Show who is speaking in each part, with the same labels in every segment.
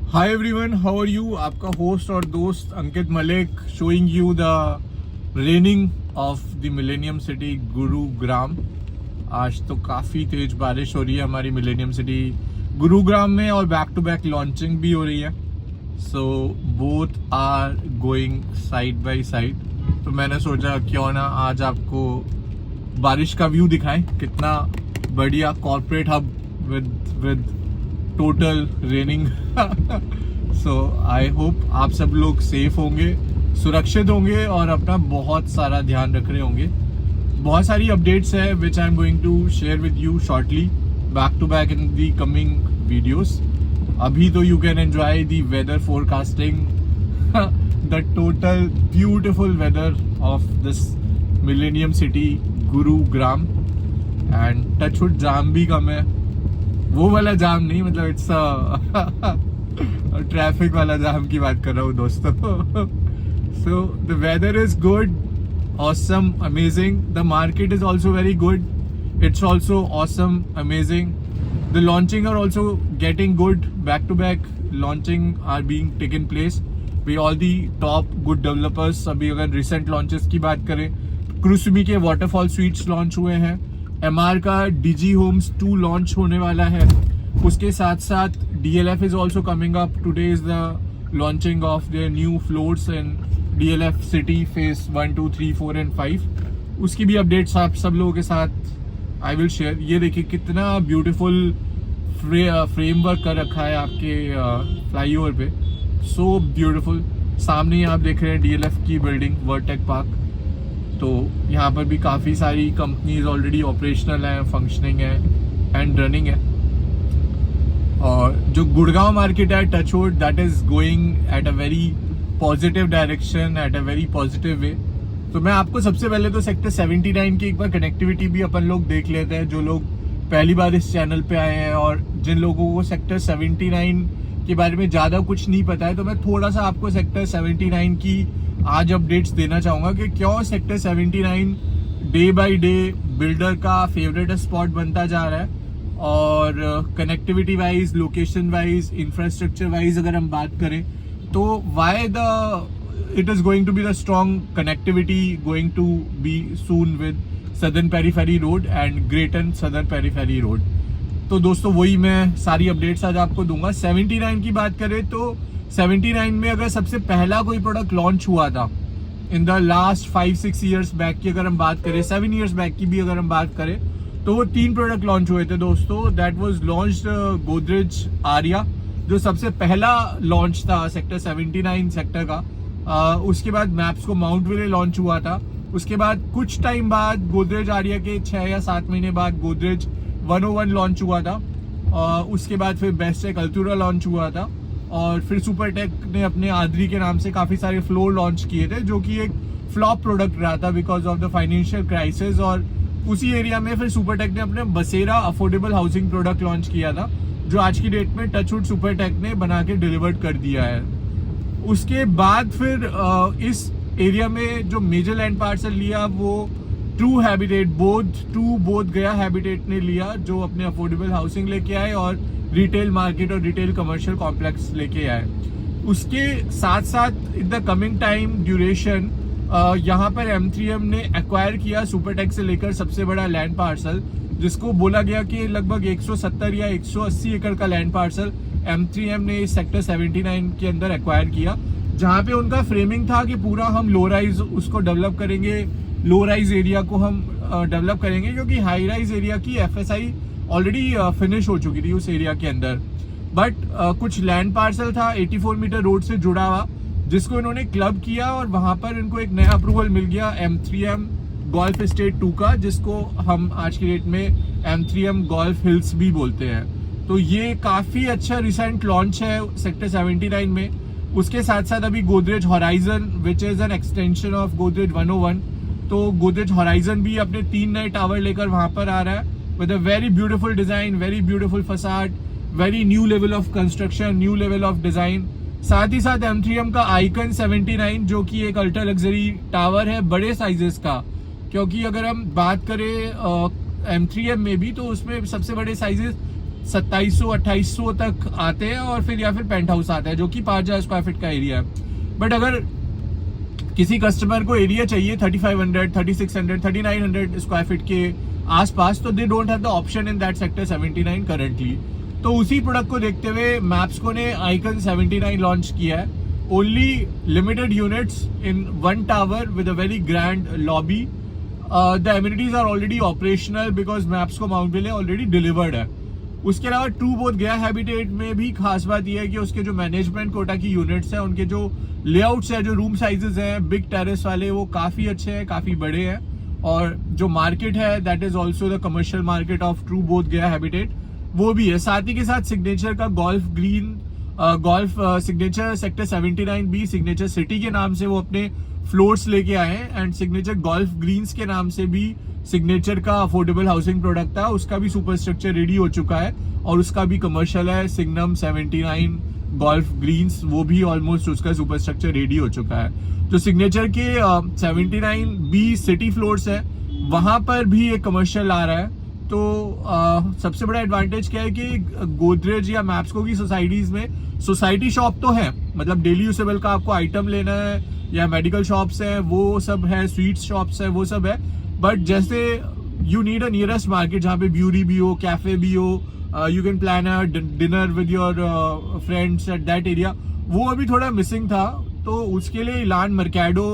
Speaker 1: Hi everyone, how are you? आपका host और दोस्त Ankit Malik showing you the raining of the millennium city Gurugram. आज तो काफ़ी तेज बारिश हो रही है हमारी मिलेनियम सिटी गुरुग्राम में और बैक टू बैक लॉन्चिंग भी हो रही है। So both are going side by side. तो मैंने सोचा क्यों ना आज आपको बारिश का व्यू दिखाएं। कितना बढ़िया corporate hub with total raining. So I hope आप सब लोग सेफ होंगे, सुरक्षित होंगे और अपना बहुत सारा ध्यान रख रहे होंगे। बहुत सारी अपडेट्स है which I am going to share with you shortly back to back in the coming videos. अभी तो you can enjoy the weather forecasting, the total beautiful weather of this millennium city Gurugram. And touchwood jam भी कम है, वो वाला जाम नहीं, मतलब it's traffic वाला जाम की बात कर रहा हूँ दोस्तों। So the weather is good, awesome, amazing. The market is also very good, it's also awesome, amazing. The launching are also getting good, back to back launching are being taken place by all the top good developers. अभी अगर recent launches की बात करें, क्रुसमी के waterfall sweets launch हुए हैं, MR का DG Holmes 2 launch होने वाला है। उसके साथ साथ DLF is also coming up. Today is the launching of the new floors in DLF city phase 1, 2, 3, 4 and 5। उसकी भी अपडेट्स आप सब लोगों के साथ आई विल शेयर। ये देखिए कितना ब्यूटीफुल फ्रेमवर्क कर रखा है आपके फ्लाईओवर पे, सो ब्यूटीफुल। सामने ही आप देख रहे हैं DLF की बिल्डिंग, वर्टेक पार्क। तो यहाँ पर भी काफ़ी सारी कंपनीज ऑलरेडी ऑपरेशनल हैं, फंक्शनिंग है एंड रनिंग है। और जो गुड़गांव मार्केट है, touchwood, that is going at a very positive direction, at a very positive way. तो मैं आपको सबसे पहले तो सेक्टर 79 की एक बार कनेक्टिविटी भी अपन लोग देख लेते हैं, जो लोग पहली बार इस चैनल पे आए हैं और जिन लोगों को सेक्टर 79 के बारे में ज़्यादा कुछ नहीं पता है। तो मैं थोड़ा सा आपको सेक्टर 79 की आज अपडेट्स देना चाहूँगा कि क्यों sector 79 day by day builder का फेवरेट स्पॉट बनता जा रहा है। और connectivity wise, location wise, infrastructure wise अगर हम बात करें तो why the it is going to be the strong connectivity going to be soon with southern periphery road and greater southern periphery road. तो दोस्तों वही मैं सारी अपडेट्स आज आपको दूंगा। 79 की बात करें तो 79 में अगर सबसे पहला कोई प्रोडक्ट लॉन्च हुआ था in the last 5-6 years back की अगर हम बात करें, 7 ईयर्स बैक की भी अगर हम बात करें, तो वो 3 प्रोडक्ट लॉन्च हुए थे दोस्तों। That was launched Godrej Arya, जो सबसे पहला लॉन्च था सेक्टर 79 सेक्टर का। उसके बाद मैप्सको माउंट विले लॉन्च हुआ था। उसके बाद कुछ टाइम बाद गोदरेज आर्या के 6 या 7 महीने बाद गोदरेज 101 लॉन्च हुआ था। उसके बाद फिर बेस्टेक अल्टुरा लॉन्च हुआ था और फिर सुपरटेक ने अपने आदरी के नाम से काफ़ी सारे फ्लोर लॉन्च किए थे, जो कि एक फ्लॉप प्रोडक्ट रहा था because of the financial crisis. और उसी एरिया में फिर सुपरटेक ने अपने बसेरा अफोर्डेबल हाउसिंग प्रोडक्ट लॉन्च किया था, जो आज की डेट में टचवुड सुपरटेक ने बना के डिलीवर्ड कर दिया है। उसके बाद फिर इस एरिया में जो मेजर लैंड पार्सल लिया वो ट्रू हैबिटेट, बोथ गया हैबिटेट ने लिया, जो अपने अफोर्डेबल हाउसिंग लेके आए और रिटेल मार्केट और रिटेल कमर्शियल कॉम्प्लेक्स लेके आए। उसके साथ साथ in the coming time duration यहाँ पर M3M ने एक्वायर किया सुपरटेक से लेकर सबसे बड़ा लैंड पार्सल, जिसको बोला गया कि लगभग 170 या 180 एकड़ का लैंड पार्सल M3M ने इस सेक्टर 79 के अंदर एक्वायर किया, जहाँ पे उनका फ्रेमिंग था कि पूरा हम लो राइज उसको डेवलप करेंगे, लो राइज एरिया को हम डेवलप करेंगे, क्योंकि हाई राइज एरिया की FSI ऑलरेडी फिनिश हो चुकी थी उस एरिया के अंदर। बट कुछ लैंड पार्सल था 84 मीटर रोड से जुड़ा हुआ, जिसको इन्होंने क्लब किया और वहां पर इनको एक नया अप्रूवल मिल गया M3M गोल्फ एस्टेट 2 का, जिसको हम आज की डेट में M3M गोल्फ हिल्स भी बोलते हैं। तो ये काफ़ी अच्छा रिसेंट लॉन्च है सेक्टर 79 में। उसके साथ साथ अभी Godrej horizon which is an extension of Godrej 101, तो गोदरेज हॉराइजन भी अपने 3 नए टावर लेकर वहां पर आ रहा है with a very beautiful design, very beautiful facade, very new level of construction, new level of design। साथ ही साथ M3M का आइकन 79, जो कि एक अल्ट्रा लग्जरी टावर है बड़े साइजेस का, क्योंकि अगर हम बात करें M3M में भी तो उसमें सबसे बड़े साइजेस 2700-2800 तक आते हैं, और फिर या फिर पेंट हाउस आता है जो कि 5000 स्क्वायर फीट का एरिया है। बट अगर किसी कस्टमर को एरिया चाहिए 3500, 3600, 3900 स्क्वायर फीट के आसपास, तो they don't have the option in that sector 79 currently. तो उसी प्रोडक्ट को देखते हुए मैप्सको ने आइकन 79 लॉन्च किया है। Only limited units in one tower with a very grand lobby. The amenities are already operational because Mapsko Mount Ville already delivered है। उसके अलावा ट्रू बोथ गया हैबिटेट में भी खास बात यह है कि उसके जो मैनेजमेंट कोटा की यूनिट्स हैं, उनके जो लेआउट्स है, जो रूम साइजेस हैं बिग टेरेस वाले, वो काफी अच्छे हैं, काफी बड़े हैं। और जो मार्केट है that is also the commercial market of true both गया हैबिटेट, वो भी है। साथ ही के साथ सिग्नेचर का golf green, golf signature sector 79 भी सिग्नेचर सिटी के नाम से वो अपने फ्लोर्स लेके आए हैं, एंड सिग्नेचर गोल्फ ग्रीन्स के नाम से भी सिग्नेचर का अफोर्डेबल हाउसिंग प्रोडक्ट था, उसका भी सुपर स्ट्रक्चर रेडी हो चुका है और उसका भी कमर्शियल है। सिग्नम 79 गोल्फ ग्रीन्स, वो भी ऑलमोस्ट उसका सुपर स्ट्रक्चर रेडी हो चुका है। जो सिग्नेचर के 79 बी सिटी फ्लोर्स है, वहां पर भी एक कमर्शियल आ रहा है। तो सबसे बड़ा एडवांटेज क्या है कि गोदरेज या मैप्सको की सोसाइटीज में सोसाइटी शॉप तो है, मतलब डेली यूजेबल का आपको आइटम लेना है, या मेडिकल शॉप्स है वो सब है, स्वीट्स शॉप्स है वो सब है। बट जैसे you need a nearest market जहाँ पे ब्यूरी भी हो, कैफे भी हो, you can plan a dinner with your friends at that area, वो अभी थोड़ा मिसिंग था। तो उसके लिए इलान मर्केडो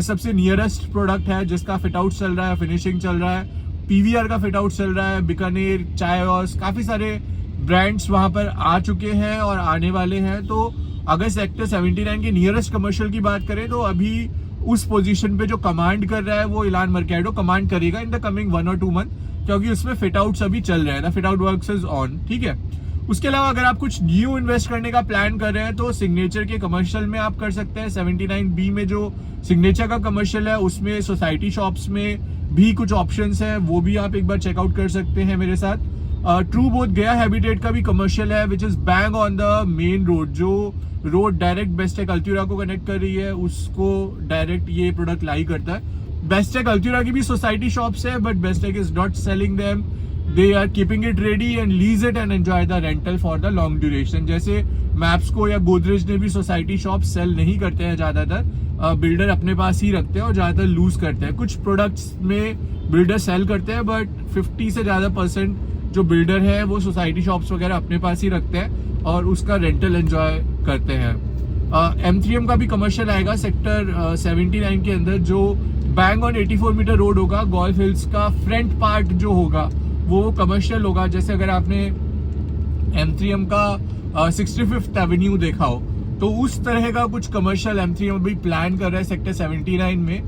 Speaker 1: सबसे नियरेस्ट प्रोडक्ट है, जिसका फिट आउट चल रहा है, फिनिशिंग चल रहा है, पीवीआर का फिट आउट चल रहा है, बीकानेर, चायवास, काफी सारे ब्रांड्स वहां पर आ चुके हैं और आने वाले हैं। तो अगर सेक्टर 79 के नियरेस्ट कमर्शियल की बात करें तो अभी उस पोजीशन पे जो कमांड कर रहा है वो इलान मर्केडो कमांड करेगा in the coming 1 or 2 month, क्योंकि उसमें फिट आउट्स अभी चल रहे हैं, fit out works is on. ठीक है। उसके अलावा अगर आप कुछ न्यू इन्वेस्ट करने का प्लान कर रहे हैं तो सिग्नेचर के कमर्शियल में आप कर सकते हैं। 79B में जो सिग्नेचर का कमर्शियल है उसमें सोसाइटी शॉप्स में भी कुछ ऑप्शंस हैं, वो भी आप एक बार चेकआउट कर सकते हैं मेरे साथ। ट्रू बोथ गया हैबिटेट का भी कमर्शियल है which is bang on the main road, जो रोड डायरेक्ट बेस्टेक अल्तुरा को कनेक्ट कर रही है, उसको डायरेक्ट ये प्रोडक्ट लाई करता है। बेस्टेक अल्तुरा की भी सोसाइटी शॉप्स है, but Bestech is not selling them, they are keeping it ready and lease it and enjoy the rental for the long duration. जैसे मैप्सको या गोदरेज ने भी सोसाइटी शॉप सेल नहीं करते हैं ज्यादातर, बिल्डर अपने पास ही रखते हैं और ज्यादातर लूज करते हैं। कुछ प्रोडक्ट्स में बिल्डर सेल करते हैं, बट 50 से ज्यादा % जो बिल्डर है वो सोसाइटी शॉप्स वगैरह अपने पास ही रखते हैं और उसका रेंटल एंजॉय करते हैं। M3M का भी कमर्शियल आएगा सेक्टर 79 के अंदर, जो बैंग ऑन 84 मीटर रोड होगा। गोल्फ हिल्स का फ्रंट पार्ट जो होगा वो कमर्शियल होगा। जैसे अगर आपने M3M का 65th एवेन्यू देखा हो, तो उस तरह का कुछ कमर्शियल M3M भी प्लान कर रहा है सेक्टर 79 में।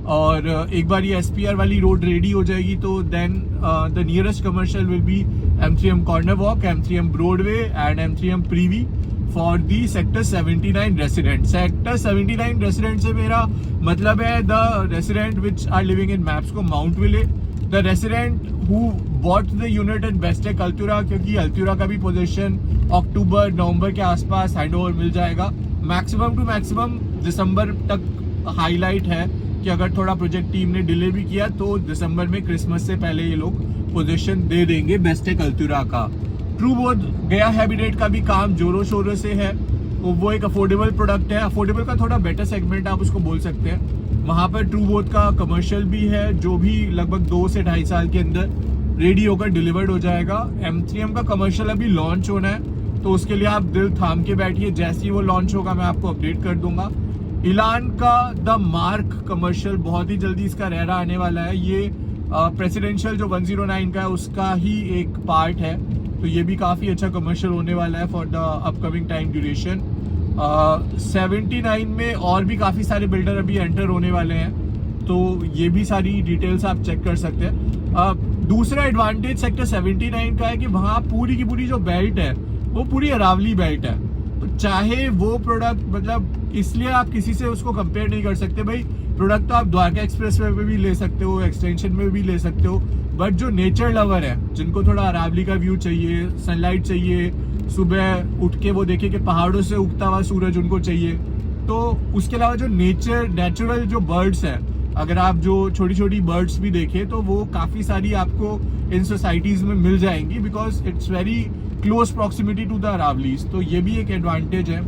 Speaker 1: और एक बार ये SPR वाली रोड रेडी हो जाएगी तो then the nearest commercial will be M3M corner walk, M3M broadway and M3M Prive for the sector 79 resident. Sector 79 resident से मेरा मतलब है the resident which are living in Mapsko Mount Ville, the resident who bought the unit in Bestech Altura, क्योंकि अल्तुरा का भी position अक्टूबर नवंबर के आसपास handover मिल जाएगा। मैक्सिमम टू मैक्सिमम दिसंबर तक हाईलाइट है कि अगर थोड़ा प्रोजेक्ट टीम ने डिले भी किया तो दिसंबर में क्रिसमस से पहले ये लोग पोजीशन दे देंगे बेस्टेक अल्तुरा का। ट्रू बोथ गया हैबिटेट का भी काम जोरों शोरों से है। वो एक अफोर्डेबल प्रोडक्ट है, अफोर्डेबल का थोड़ा बेटर सेगमेंट आप उसको बोल सकते हैं। वहां पर ट्रू बोथ का कमर्शियल भी है, जो भी लगभग 2 से 2.5 साल के अंदर रेडी होकर डिलीवर्ड हो जाएगा। M3M का कमर्शियल अभी लॉन्च होना है, तो उसके लिए आप दिल थाम के बैठिए, जैसे ही वो लॉन्च होगा मैं आपको अपडेट कर दूंगा। इलान का द मार्क कमर्शियल बहुत ही जल्दी इसका रेरा आने वाला है। ये प्रेसिडेंशियल जो 109 का है उसका ही एक पार्ट है, तो ये भी काफी अच्छा कमर्शियल होने वाला है for the upcoming time duration. 79 में और भी काफी सारे बिल्डर अभी एंटर होने वाले हैं, तो ये भी सारी डिटेल्स आप चेक कर सकते हैं। दूसरा एडवांटेज सेक्टर 79 का है कि वहाँ पूरी की पूरी जो बेल्ट है वो पूरी अरावली बेल्ट है, तो चाहे वो प्रोडक्ट, मतलब इसलिए आप किसी से उसको कंपेयर नहीं कर सकते। भाई प्रोडक्ट तो आप द्वारका एक्सप्रेसवे पे भी ले सकते हो, एक्सटेंशन में भी ले सकते हो, बट जो नेचर लवर है, जिनको थोड़ा अरावली का व्यू चाहिए, सनलाइट चाहिए, सुबह उठ के वो देखे कि पहाड़ों से उगता हुआ सूरज उनको चाहिए, तो उसके अलावा जो नेचुरल जो बर्ड्स हैं, अगर आप जो छोटी छोटी बर्ड्स भी देखें तो वो काफ़ी सारी आपको इन सोसाइटीज़ में मिल जाएंगी, because it's very close proximity to the Aravallis. तो ये भी एक एडवांटेज है,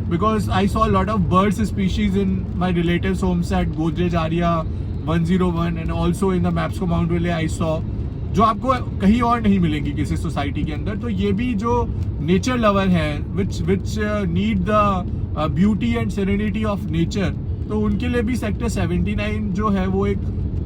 Speaker 1: because I saw lot of birds species in my relatives homes at Godrej Aria 101 and also in the Mapsko Mount Ville I saw, जो आपको कहीं और नहीं मिलेंगी किसी सोसाइटी के अंदर। तो ये भी जो नेचर लवर है which need the beauty and serenity of nature, तो उनके लिए भी सेक्टर 79 जो है वो एक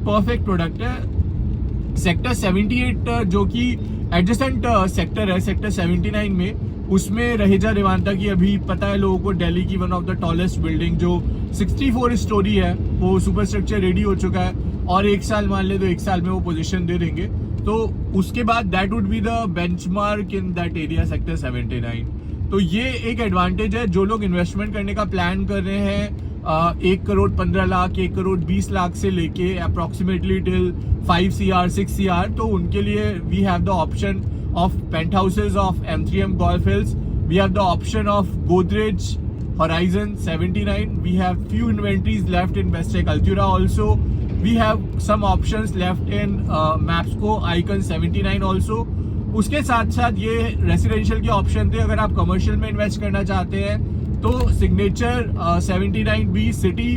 Speaker 1: परफेक्ट प्रोडक्ट है। सेक्टर 78 जो कि एडजेसेंट सेक्टर है सेक्टर 79 में, उसमें रहेजा रेवांता की अभी पता है लोगों को, दिल्ली की one of the tallest building जो 64 स्टोरी है, वो सुपर स्ट्रक्चर रेडी हो चुका है और 1 साल मान ले तो 1 साल में वो पोजीशन दे देंगे। तो उसके बाद that would be the benchmark in that area sector 79। तो ये एक एडवांटेज है। जो लोग इन्वेस्टमेंट करने का प्लान कर रहे हैं 1 करोड़ 15 लाख 1 करोड़ 20 लाख से लेके अप्रोक्सीमेटली टिल 5 CR 6 CR, तो उनके लिए we have the option of penthouses of M3M Golf Hills. We have the option of Godrej Horizon 79. We have few inventories left in Bestech Altura also. We have some options left in Mapsco Icon 79 also. उसके साथ साथ ये residential के option थे। अगर आप commercial में invest करना चाहते हैं तो सिग्नेचर 79B सिटी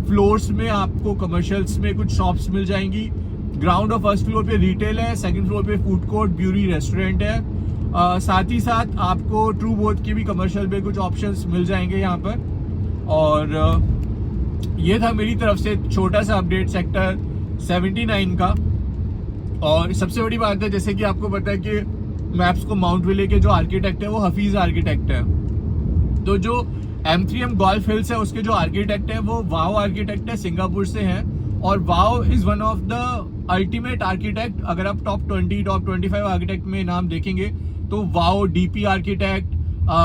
Speaker 1: फ्लोर्स में आपको कमर्शियल्स में कुछ शॉप्स मिल जाएंगी। ग्राउंड और फर्स्ट फ्लोर पे रिटेल है, सेकंड फ्लोर पे फूड कोर्ट ब्यूरी रेस्टोरेंट है। साथ ही साथ आपको ट्रू बोथ के भी कमर्शियल पे कुछ ऑप्शंस मिल जाएंगे यहाँ पर। और ये था मेरी तरफ से छोटा सा अपडेट सेक्टर 79 का। और सबसे बड़ी बात है, जैसे कि आपको पता है कि मैप्सको माउंट विले के जो आर्किटेक्ट है वो हफीज आर्किटेक्ट है। तो जो M3M गोल्फ हिल्स है उसके जो आर्किटेक्ट है वो वाओ आर्किटेक्ट है, सिंगापुर से है। और wow is one of the ultimate architect. अगर आप टॉप 20 टॉप 25 आर्किटेक्ट में नाम देखेंगे तो वाओ, डीपी आर्किटेक्ट,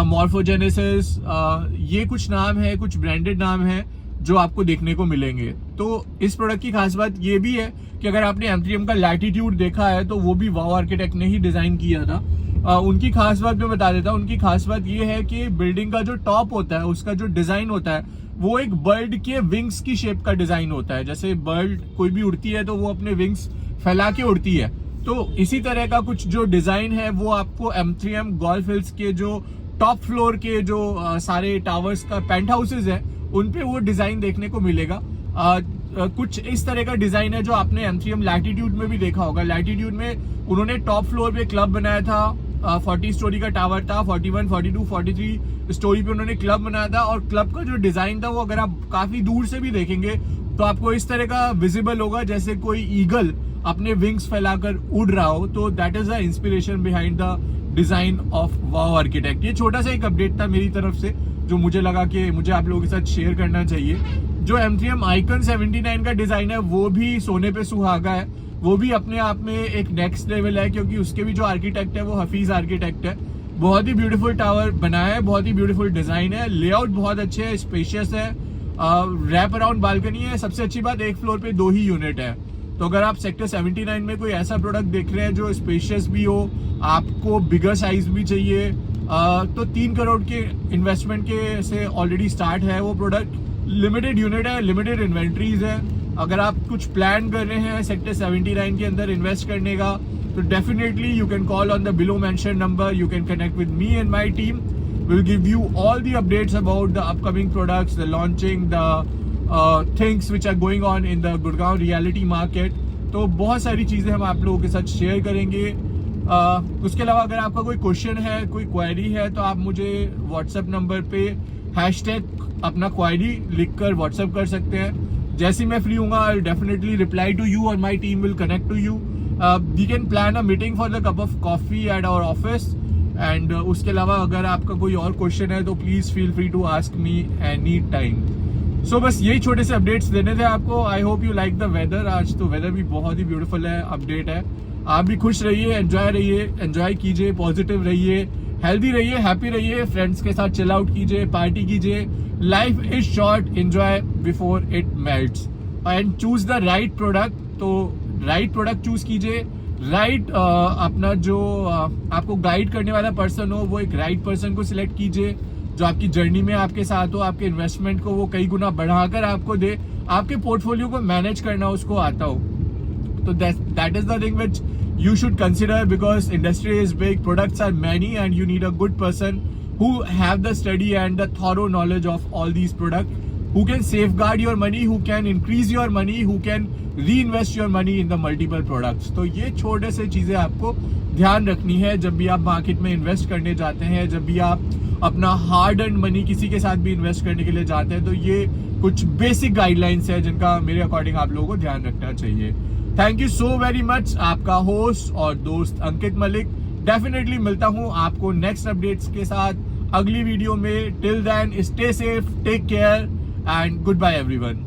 Speaker 1: मॉर्फोजेनेसिस, ये कुछ नाम है, कुछ ब्रांडेड नाम है जो आपको देखने को मिलेंगे। तो इस प्रोडक्ट की खास बात ये भी है कि अगर आपने M3M का लैटिट्यूड देखा है तो वो भी वाओ आर्किटेक्ट ने ही डिजाइन किया था। उनकी खास बात मैं बता देता हूँ। उनकी खास बात ये है कि बिल्डिंग का जो टॉप होता है उसका जो डिजाइन होता है वो एक बर्ड के विंग्स की शेप का डिजाइन होता है। जैसे बर्ड कोई भी उड़ती है तो वो अपने विंग्स फैला के उड़ती है, तो इसी तरह का कुछ जो डिजाइन है वो आपको M3M गोल्फ हिल्स के जो टॉप फ्लोर के जो सारे टावर्स का पेंट हाउसेज है उन पे वो डिजाइन देखने को मिलेगा। कुछ इस तरह का डिजाइन है जो आपने M3M लैटिट्यूड में भी देखा होगा। लैटिट्यूड में उन्होंने टॉप फ्लोर पे क्लब बनाया था, 40 स्टोरी का टावर था, 41, 42, 43 स्टोरी पे उन्होंने क्लब बनाया था। और क्लब का जो डिजाइन था वो अगर आप काफी दूर से भी देखेंगे तो आपको इस तरह का विजिबल होगा जैसे कोई ईगल अपने विंग्स फैलाकर उड़ रहा हो। तो that is the inspiration behind the design of wow architect. ये छोटा सा एक अपडेट था मेरी तरफ से जो मुझे लगा कि मुझे आप लोगों के साथ शेयर करना चाहिए। जो M3M आइकन 79 का डिजाइन है वो भी सोने पे सुहागा है, वो भी अपने आप में एक नेक्स्ट लेवल है, क्योंकि उसके भी जो आर्किटेक्ट है वो हफीज आर्किटेक्ट है। बहुत ही ब्यूटीफुल टावर बनाया है, बहुत ही ब्यूटीफुल डिजाइन है, लेआउट बहुत अच्छे है, स्पेशियस है, रैप अराउंड बालकनी है। सबसे अच्छी बात, एक फ्लोर पे 2 ही यूनिट है। तो अगर आप सेक्टर 79 में कोई ऐसा प्रोडक्ट देख रहे हैं जो स्पेशियस भी हो, आपको बिगर साइज भी चाहिए, तो 3 करोड़ के इन्वेस्टमेंट के से ऑलरेडी स्टार्ट है वो प्रोडक्ट। लिमिटेड यूनिट है, लिमिटेड इन्वेंट्रीज है। अगर आप कुछ प्लान कर रहे हैं सेक्टर 79 के अंदर इन्वेस्ट करने का तो definitely you can call on the below mention number, you can connect with me and my team. We will give you all the updates about the upcoming products, the launching, the things which are going on in the Gurgaon reality market. तो बहुत सारी चीजें हम आप लोगों के साथ share करेंगे। उसके अलावा अगर आपका कोई क्वेश्चन है, कोई क्वेरी है तो आप मुझे व्हाट्सएप नंबर पे हैशटैग अपना क्वेरी लिखकर व्हाट्सएप कर सकते हैं। जैसे मैं फ्री हूँगा I definitely reply to you और my team will connect to you. We can plan a meeting for the cup of coffee at our office. And उसके अलावा अगर आपका कोई और क्वेश्चन है तो please feel free to ask me any time. So बस यही छोटे से अपडेट्स देने थे आपको। I hope you like the weather. आज तो वेदर भी बहुत ही ब्यूटीफुल है, अपडेट है। आप भी खुश रहिए, एंजॉय कीजिए, पॉजिटिव रहिए, हेल्दी रहिए, हैप्पी रहिए, फ्रेंड्स के साथ चिल आउट कीजिए, पार्टी कीजिए। Life is short, enjoy before it melts and choose the right product. तो राइट प्रोडक्ट चूज कीजिए, राइट अपना जो आपको गाइड करने वाला पर्सन हो वो एक राइट पर्सन को सिलेक्ट कीजिए। जो आपकी जर्नी में आपके साथ हो, आपके इन्वेस्टमेंट को वो कई गुना बढ़ाकर आपको दे, आपके पोर्टफोलियो को मैनेज करना उसको आता हो. तो that is the thing which you should consider, because industry is big, products are many, and you need a good person who have the study and the thorough knowledge of all these products, who can safeguard your money, who can increase your money, who can reinvest your money in the multiple products. तो ये छोटे से चीजें आपको ध्यान रखनी है जब भी आप मार्केट में इन्वेस्ट करने जाते हैं, जब भी आप अपना हार्ड अर्न मनी किसी के साथ भी इन्वेस्ट करने के लिए जाते हैं. तो ये कुछ बेसिक गाइडलाइंस है जिनका मेरे अकॉर्डिंग आप लोगों को ध्यान रखना चाहिए. Thank you so very much. आपका होस्ट और दोस्त अंकित मलिक. डेफिनेटली मिलता हूं आपको नेक्स्ट अपडेट्स के साथ अगली वीडियो में. Till then stay safe, take care and goodbye everyone.